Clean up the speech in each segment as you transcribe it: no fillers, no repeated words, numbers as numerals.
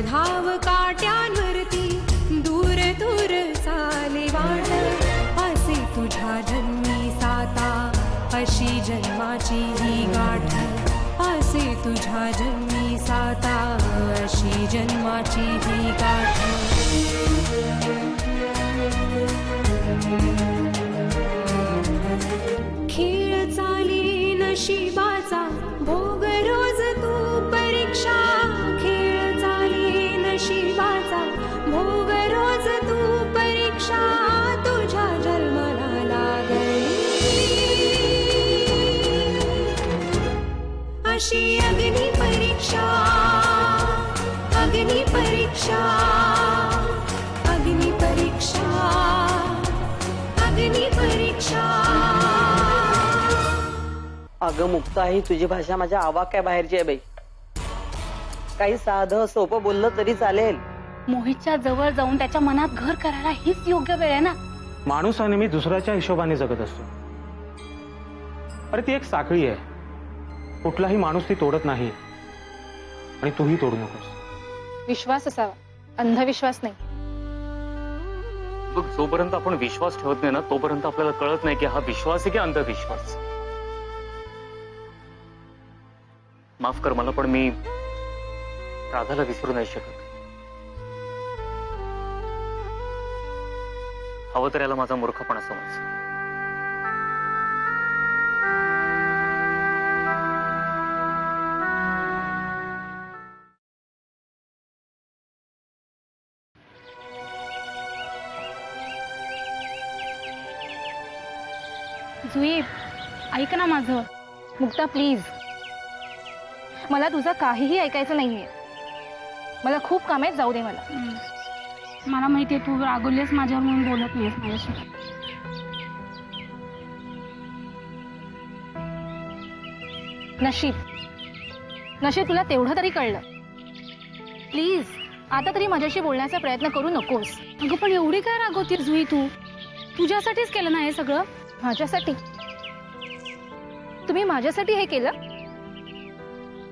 धाव काट्यांवरती दूर दूर चाले वाट असे तुझ्या जन्मी साता अशी जन्माची ही गाठ असे तुझ्या जन्मी साता अशी जन्माची ही गाठ खेळ चाली नशिबाचा भोग रोज तू परीक्षा खेळ चाली नशिबाचा भोग रोज तू परीक्षा तुझ्या जन्माला लागली अशी अग्नी परीक्षा अग्नि परीक्षा अग्नि परीक्षा अग्नि परीक्षा। अगं मुक्ता, ही तुझी भाषा माझ्या आवाक्या बाहेरची आहे बाई। काही साधं सोपं बोललं तरी चालेल। मोहितच्या जवळ जाऊन त्याच्या मनात घर करायला हीच योग्य वेळ आहे ना। माणूस हा नेहमी दुसऱ्याच्या हिशोबाने जगत असतो। अरे ती एक साखळी आहे, कुठलाही माणूस ती तोडत नाही आणि तूही तोडू नकोस। विश्वास असावा, अंधविश्वास नाही। बघ, जोपर्यंत आपण विश्वास ठेवत नाही ना तोपर्यंत आपल्याला कळत नाही की हा विश्वास आहे की अंधविश्वास। माफ कर मला, पण मी राधाला विसरू नाही शकत। हवं तर याला माझा मूर्खपणा समज। जुई, ऐक ना माझं। मुक्ता प्लीज, मला तुझं काहीही ऐकायचं नाहीये। मला खूप काम आहेत, जाऊ दे मला। मला माहितीये तू रागवलीस माझ्यावर म्हणून बोलत नाहीस माझ्याशी। नशीब तुला तेवढं तरी कळलं। प्लीज आता तरी माझ्याशी बोलण्याचा प्रयत्न करू नकोस। अगं पण एवढी काय रागवतीस जुई तू? तुझ्यासाठीच केलं ना हे सगळं? माझ्यासाठी? तुम्ही माझ्यासाठी हे केलं?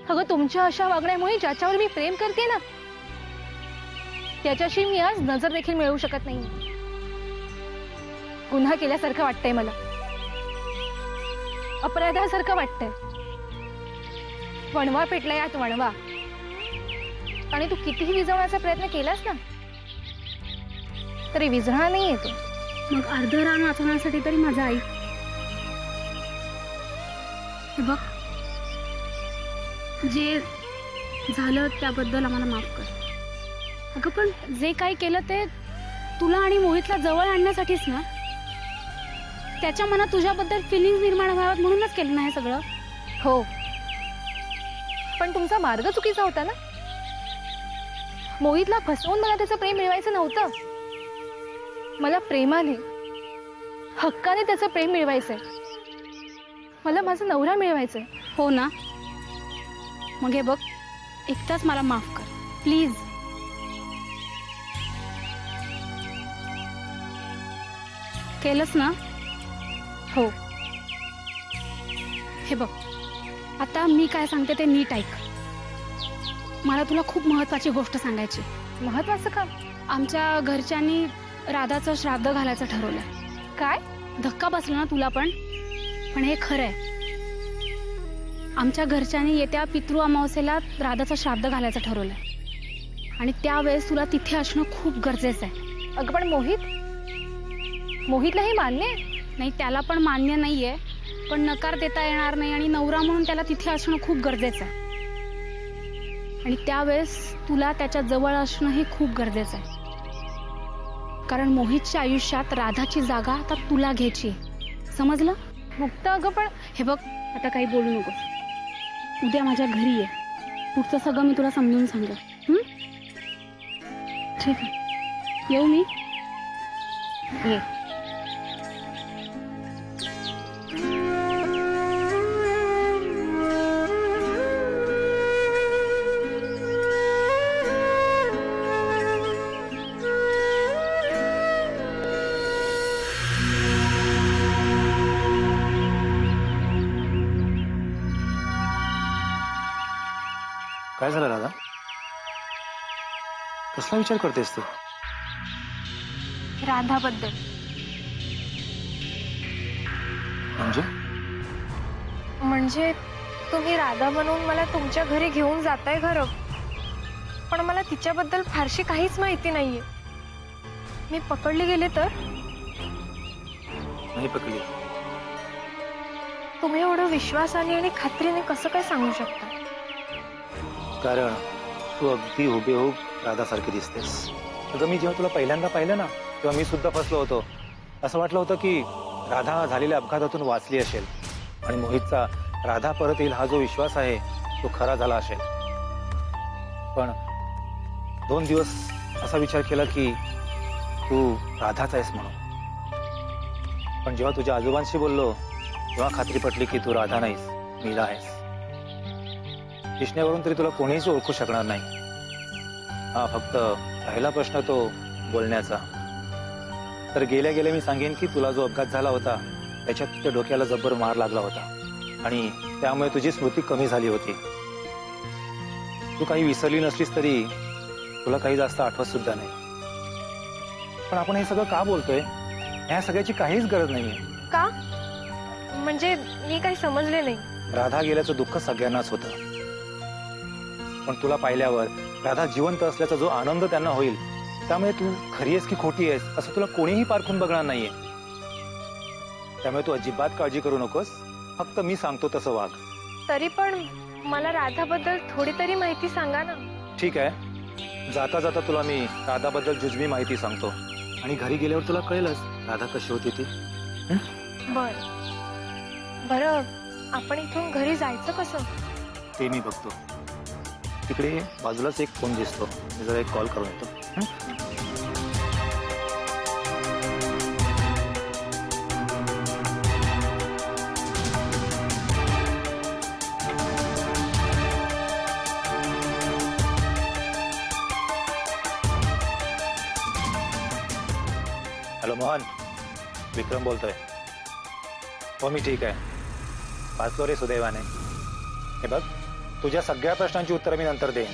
अगं तुमच्या अशा वागण्यामुळे ज्याच्यावर मी प्रेम करते ना त्याच्याशी मी आज नजर देखील मिळवू शकत नाही। गुन्हा केल्यासारखं वाटतंय मला, अपराधासारखं वाटतंय। वणवा पेटला यात वणवा, आणि तू कितीही विझवण्याचा प्रयत्न केलास ना तरी विझणार नाही येतो। मग अर्ध रान वाचवण्यासाठी तरी माझं आई बघ, जे झालं त्याबद्दल आम्हाला माफ कर। अगं पण जे काही केलं ते तुला आणि मोहितला जवळ आणण्यासाठीच ना। त्याच्या मनात तुझ्याबद्दल फिलिंग्स निर्माण व्हाव्यात म्हणूनच केलं ना हे सगळं। हो, पण तुमचा मार्ग चुकीचा होता ना। मोहितला फसवून मला त्याचं प्रेम मिळवायचं नव्हतं। मला प्रेमाने हक्काने त्याचं प्रेम मिळवायचंय। मला माझा नवरा मिळवायचंय। हो ना, मग हे बघ, एकदाच मला माफ कर प्लीज। केलंस ना? हो। हे बघ, आता मी काय सांगते ते नीट ऐक। मला तुला खूप महत्त्वाची गोष्ट सांगायची। महत्त्वाचं का? आमच्या घरच्यांनी राधाचं श्राद्ध घालायचं ठरवलंय। काय? धक्का बसला ना तुला पण हे खरं आहे। आमच्या घरच्यांनी येत्या पितृ अमावस्येला राधाचं श्राद्ध घालायचं ठरवलंय आणि त्यावेळेस तुला तिथे असणं खूप गरजेचं आहे। अगं पण मोहितला हे मान्य आहे? नाही, त्याला पण मान्य नाहीये, पण नकार देता येणार नाही आणि नवरा म्हणून त्याला तिथे असणं खूप गरजेचं आहे। आणि त्यावेळेस तुला त्याच्या जवळ असणं हे खूप गरजेचं आहे, कारण मोहितच्या आयुष्यात राधाची जागा आता तुला घ्यायची। समजलं? मुक्त, अगं पण हे बघ, आता काही बोलू नकोस। उद्या माझ्या घरी ये, पुढचं सगळं मी तुला समजून सांगेल. हं? ठीक आहे, येऊ मी. ये. काय झालं राधा? कसला विचार करतेस तू? राधाबद्दल. म्हणजे तुम्ही राधा बनवून मला तुमच्या घरी घेऊन जाताय खरं, पण मला तिच्याबद्दल फारशी काहीच माहिती नाहीये. मी पकडले गेले तर? नाही पकडली. तुम्ही एवढं विश्वासाने आणि खात्रीने कसं काय सांगू शकता? कारण तू अगदी हुबेहूब राधासारखी दिसतेस. अगं मी जेव्हा तुला पहिल्यांदा पाहिलं ना, तेव्हा मी सुद्धा फसलो होतो. असं वाटलं होतं की राधा झालेल्या अपघातातून वाचली असेल आणि मोहितचा राधा परत येईल हा जो विश्वास आहे तो खरा झाला असेल. पण 2 दिवस असा विचार केला की तू राधाच आहेस म्हणून. पण जेव्हा तुझ्या आजोबांशी बोललो तेव्हा खात्री पटली की तू राधा नाहीस, मीरा आहेस. दिसण्यावरून तरी तुला कोणीच ओळखू शकणार नाही. हा फक्त राहिला प्रश्न तो बोलण्याचा. तर गेल्या गेल्या मी सांगेन की तुला जो अपघात झाला होता त्याच्यात तुझ्या डोक्याला जबर मार लागला होता आणि त्यामुळे तुझी स्मृती कमी झाली होती. तू काही विसरली नसलीस तरी तुला काही जास्त आठवत सुद्धा नाही. पण आपण हे सगळं का बोलतोय? ह्या सगळ्याची काहीच गरज नाहीये. का? म्हणजे मी काही समजले नाही. राधा गेल्याचं दुःख सगळ्यांनाच होतं, पण तुला पाहिल्यावर राधा जिवंत असल्याचा जो आनंद त्यांना होईल त्यामुळे तू खरी आहेस की खोटी आहेस असं तुला कोणीही पारखून बघणार नाहीये. त्यामुळे तू अजिबात काळजी करू नकोस. फक्त मी सांगतो तसं वाग. तरी पण मला राधाबद्दल थोडी तरी माहिती सांगा ना. ठीक आहे, जाता जाता तुला मी राधाबद्दल जुजबी माहिती सांगतो आणि घरी गेल्यावर तुला कळेलच राधा कशी होती ती. बरं, आपण इथून घरी जायचं कसं? ते मी बघतो. तिकडे बाजूलाच एक फोन दिसतो, मी जरा एक कॉल करून येतो. हॅलो मोहन, विक्रम बोलतोय. हो मी ठीक आहे. वाचलो रे सुदैवाने. हे बघ, तुझ्या सगळ्या प्रश्नांची उत्तरं मी नंतर देईन.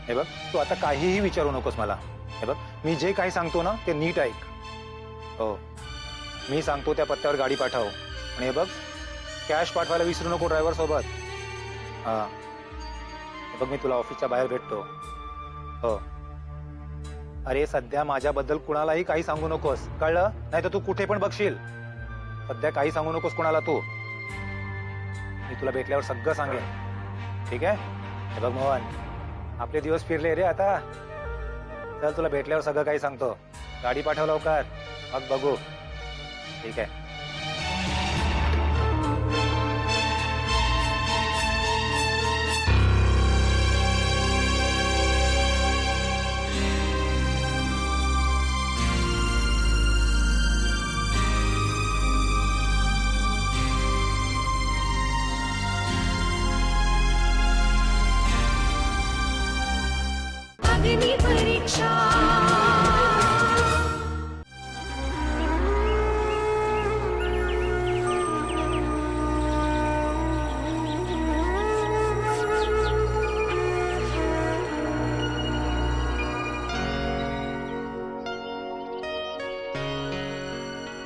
हे बघ, तू आता काहीही विचारू नकोस मला. हे बघ, मी जे काही सांगतो ना ते नीट ऐक. हो, मी सांगतो त्या पत्त्यावर गाडी पाठव. आणि हे बघ, कॅश पाठवायला विसरू नको ड्रायव्हर सोबत. हां, हे बघ, मी तुला ऑफिसच्या बाहेर भेटतो. हो. अरे सध्या माझ्याबद्दल कुणालाही काही सांगू नकोस, कळलं? नाही तर तू कुठे पण बघशील. सध्या काही सांगू नकोस कुणाला तू. मी तुला भेटल्यावर सगळं सांगेन, ठीक आहे? हे बघ मोहन, आपले दिवस फिरले रे आता. चल, तुला भेटल्यावर सगळं काही सांगतो. गाडी पाठव लवकर, मग बघू. ठीक आहे. अग्नि परीक्षा.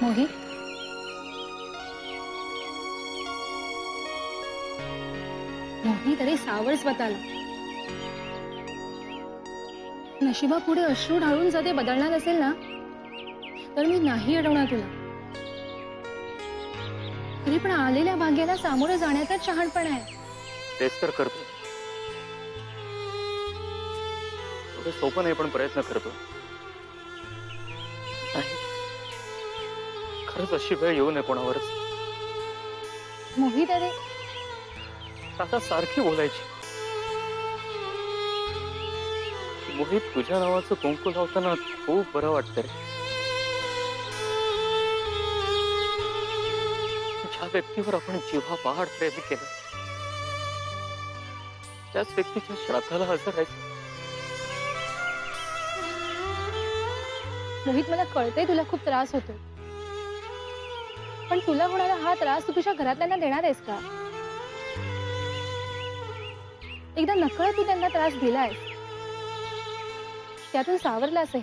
मोहित, मोहित, अरे सावळ स्वतःला. नशिबापुढे अश्रू ढाळून जर ते बदलणार असेल ना तर मी नाही अडवणार तुला. तरी पण आलेल्या भाग्याला सामोरं जाण्याचाच शहाणपण आहे. तेच तर करतो. एवढं सोपं नाही पण प्रयत्न करतो. नाही, खरंच अशी वेळ येऊ नये कोणावरच. मोहित, अरे आता सारखी बोलायची. मोहित, तुझ्या नावाचं कुंकू लावताना खूप बरं वाटतं रे. ज्या व्यक्तीवर आपण जीवापाड प्रेम केलं त्याच व्यक्तीच्या श्राद्धाला हजर राहायचं. मोहित, मला कळतंय तुला खूप त्रास होतो, पण तुला होणारा हा त्रास तू तुझ्या घरातल्यांना देणार आहेस का? एकदा नकळत तू त्यांना त्रास दिलायस, त्यातून सावरलासही,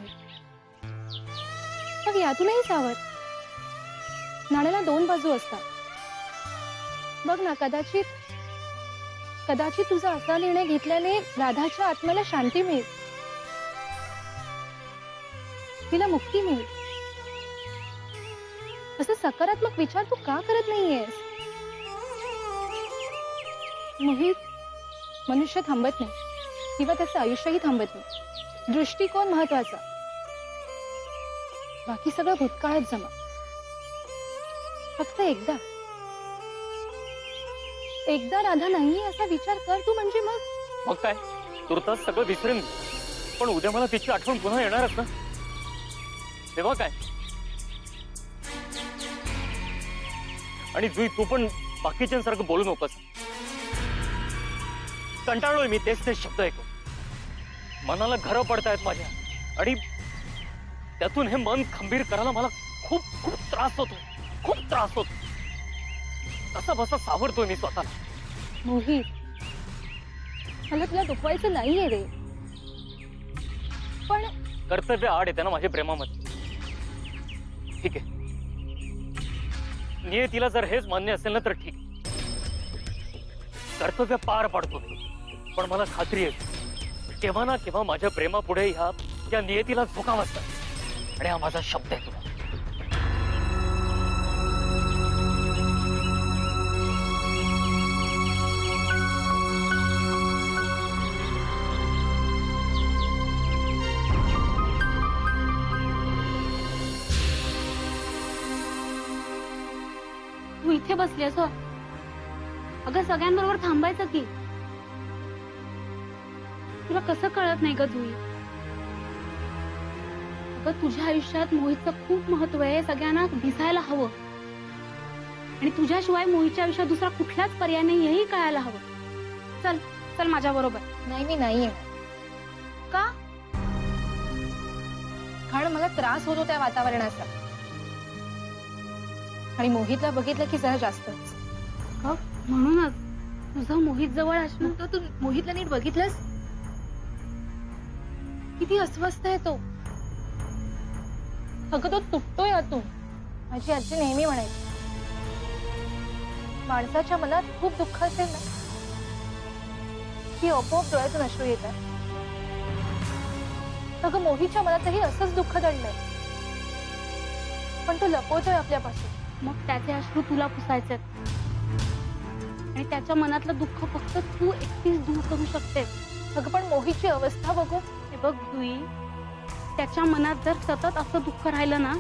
मग यातूनही सावर. नाण्याला दोन बाजू असतात. बघ ना, कदाचित तुझा असा निर्णय घेतल्याने राधाच्या आत्म्याला शांती मिळेल, तिला मुक्ती मिळेल. असे सकारात्मक विचार तू का करत नाहीयेस? मोहित, मनुष्य थांबत नाही किंवा त्याचं आयुष्यही थांबत नाही. दृष्टिकोन महत्वाचा, बाकी सगळं भूतकाळात जमा. फक्त एकदा राधा नाही असा विचार कर तू, म्हणजे मग काय तुर्तास सगळं विसरेन, पण उद्या मला तिची आठवण पुन्हा येणारच ना. तेव्हा काय? आणि जुई, तू पण बाकीच्यांसारखं बोलू नकोस. कंटाळलोय मी तेच शब्द ऐकून. मनाला घरं पडतायत माझ्या, आणि त्यातून हे मन खंबीर करायला मला खूप खूप त्रास होतो, खूप त्रास होतो. कसा बसा सावरतोय मी स्वतःला. मोहित, मला तुला दुखवायचं नाहीये रे, पण कर्तव्य आड येते ना माझ्या प्रेमामध्ये. ठीक आहे, नियतीला जर हेच मान्य असेल ना तर ठीक. कर्तव्य पार पाडतो, पण मला खात्री आहे केव्हा ना केव्हा माझ्या प्रेमापुढे या नियतीला झुकावं असतं. आणि हा माझा शब्द आहे तुला. तू इथे बसलीस हो? अगं सगळ्यांबरोबर थांबायचं की. तुला कसं कळत नाही ग जुई? अगं तुझ्या आयुष्यात मोहितचं खूप महत्व आहे, सगळ्यांना दिसायला हवं. आणि तुझ्याशिवाय मोहितच्या आयुष्यात दुसरा कुठलाच पर्याय नाही, हेही कळायला हवं. चल चल माझ्या बरोबर. नाही, मी नाहीये. का? कारण मला त्रास होतो त्या वातावरणाचा, आणि मोहितला बघितलं की जरा जास्तच. म्हणूनच तुझं मोहित जवळ असणं. तो तू मोहितला नीट बघितलंस? किती अस्वस्थ आहे तो. अगं तो तुटतोय आतून. माझी आजी नेहमी म्हणायची, माणसाच्या मनात खूप दुःख असेल ना की आपोआप डोळ्यातून अश्रू येतात. अगं मोहितच्या मनातही असंच दुःख दडलंय, पण तो लपवतोय आपल्यापासून. मग त्याचे अश्रू तुला पुसायचे, आणि त्याच्या मनातलं दुःख फक्त तू एकटीच दूर करू शकतेस. अगं पण मोहितची अवस्था बघू. हे बघ जुई, त्याच्या मनात जर सतत असं दुःख राहिलं ना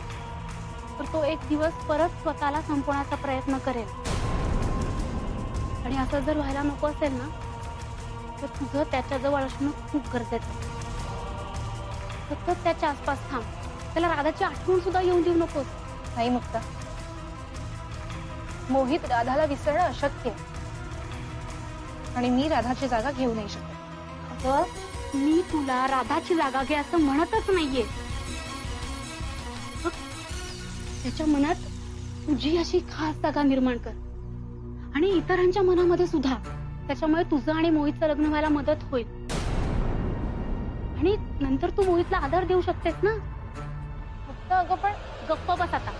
तर तो एक दिवस परत स्वतःला संपवण्याचा प्रयत्न करेल. आणि असं जर व्हायला नको असेल ना तर तुझं त्याच्याजवळ असणं खूप गरजेचं आहे. सतत त्याच्या आसपास थांब, त्याला राधाची आठवण सुद्धा येऊन देऊ नकोस. नाही मुक्ता, मोहित राधाला विसरणं अशक्य आहे, आणि मी राधाची जागा घेऊ नाही शकत. अगं मी तुला राधाची जागा घे असं म्हणतच नाहीये. बघ, त्याच्या मनात तुझी अशी खास जागा निर्माण कर, आणि इतरांच्या मनामध्ये सुद्धा. त्याच्यामुळे तुझं आणि मोहितचं लग्न व्हायला मदत होईल, आणि नंतर तू मोहितला आधार देऊ शकतेस ना. मुक्ता, अगं पण गप्प बस आता.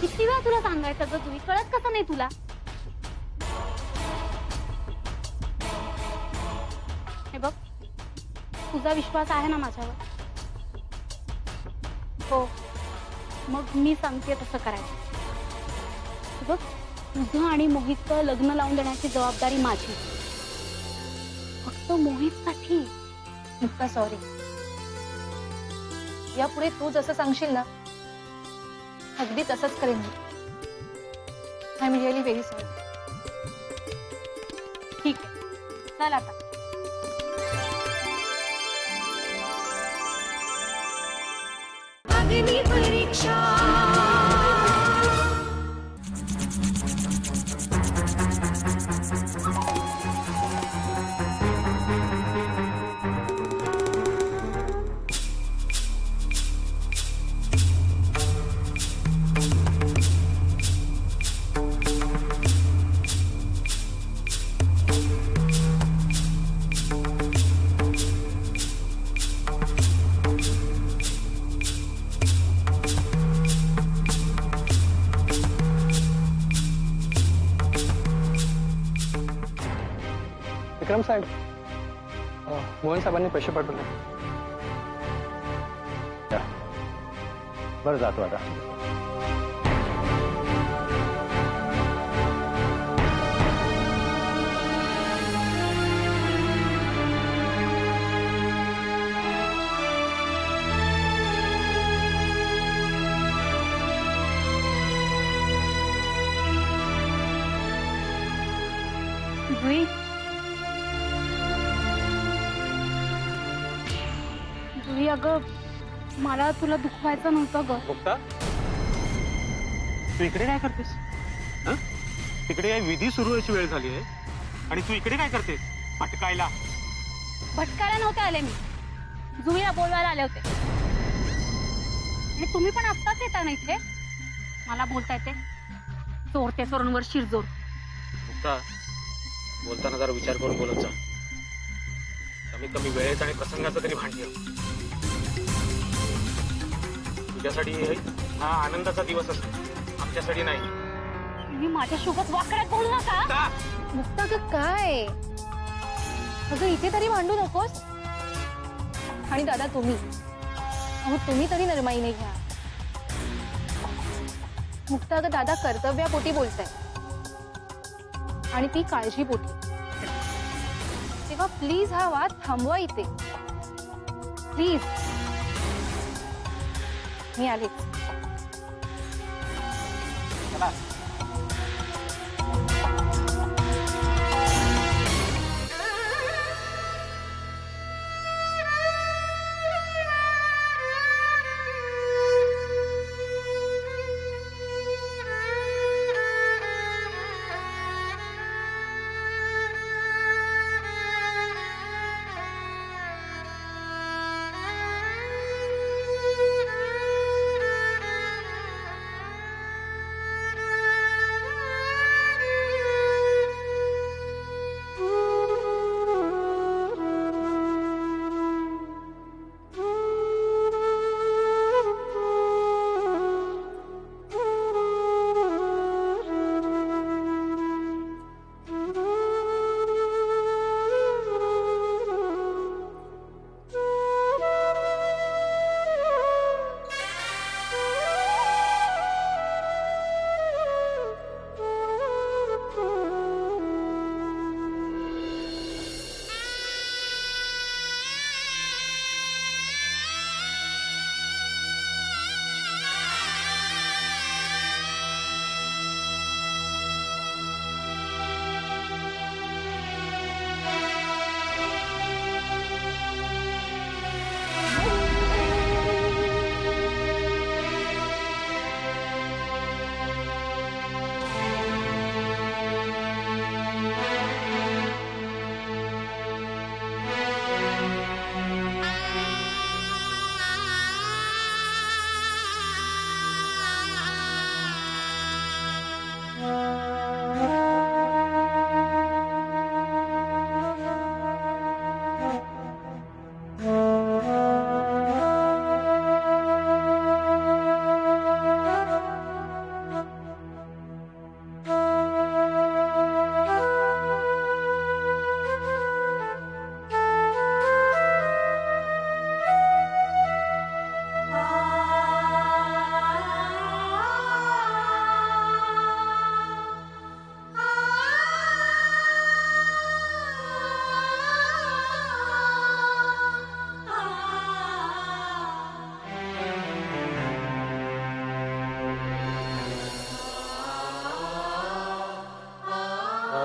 किती वेळा तुला सांगायचं ग तुझी, कळत कसं नाही तुला? हे बघ, तुझा विश्वास आहे ना माझ्यावर? हो. मग मी सांगते तसं करायचं. हे बघ, तुझं आणि मोहितचं लग्न लावून देण्याची जबाबदारी माझी, फक्त मोहितसाठी. मुक्ता, सॉरी. यापुढे तू जसं सांगशील ना अगदी तसंच करेन मी. I am really very sorry. ठीक आहे, चल आता. अग्निपरीक्षा विक्रम साहेब मोहन साहेबांनी पैसे पाठवले. बरं जातो आता. जुई जुई अगं मला तुला दुखवायचं नव्हतं ग. मुक्ता तू इकडे काय करतेस? हं? तिकडे काय विधी सुरू व्हायची वेळ झाली आहे आणि तू इकडे काय करतेस? भटकायला. भटकायला नव्हते आले मी, जुईला बोलवायला आले होते. आणि तुम्ही पण आत्ताच येता ना इथे? मला बोलता येते चोरते सोरणवर शिरजोर. मुक्ता बोलताना जरा विचार करून बोलत जा. कमीत कमी वेळेत आणि प्रसंगाचं तरी भान ठेव. तुझ्यासाठी हा आनंदाचा दिवस असतो, आमच्यासाठी नाही. तुम्ही माझ्या सोबत वाकड्यात बोलू नका. मुक्ता ग काय अगं इथे तरी भांडू नकोस. आणि दादा तुम्ही तरी नरमाई नाही घ्या. मुक्ता ग दादा कर्तव्यापोटी बोलताय आणि ती काळजीपोटी. तेव्हा प्लीज हा वाद थांबवा इथे प्लीज. मी आले.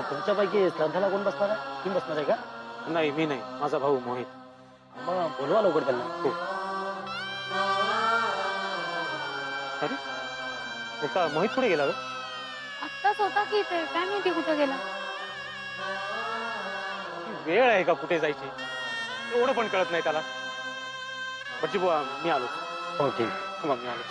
तुमच्यापैकी श्रद्धाला कोण बसणार आहे? तुम्ही बसणार आहे का? नाही मी नाही, माझा भाऊ मोहित. मग बोलवा लवकर त्यांना. हो. अरे का मोहित कुठे गेला ग? आत्ताच होता की इथे, काय माहिती कुठं गेला. वेळ आहे का कुठे जायची? एवढं पण कळत नाही त्याला. बच्ची बुवा मी आलो. हो ठीक. थांबा, मी आलो.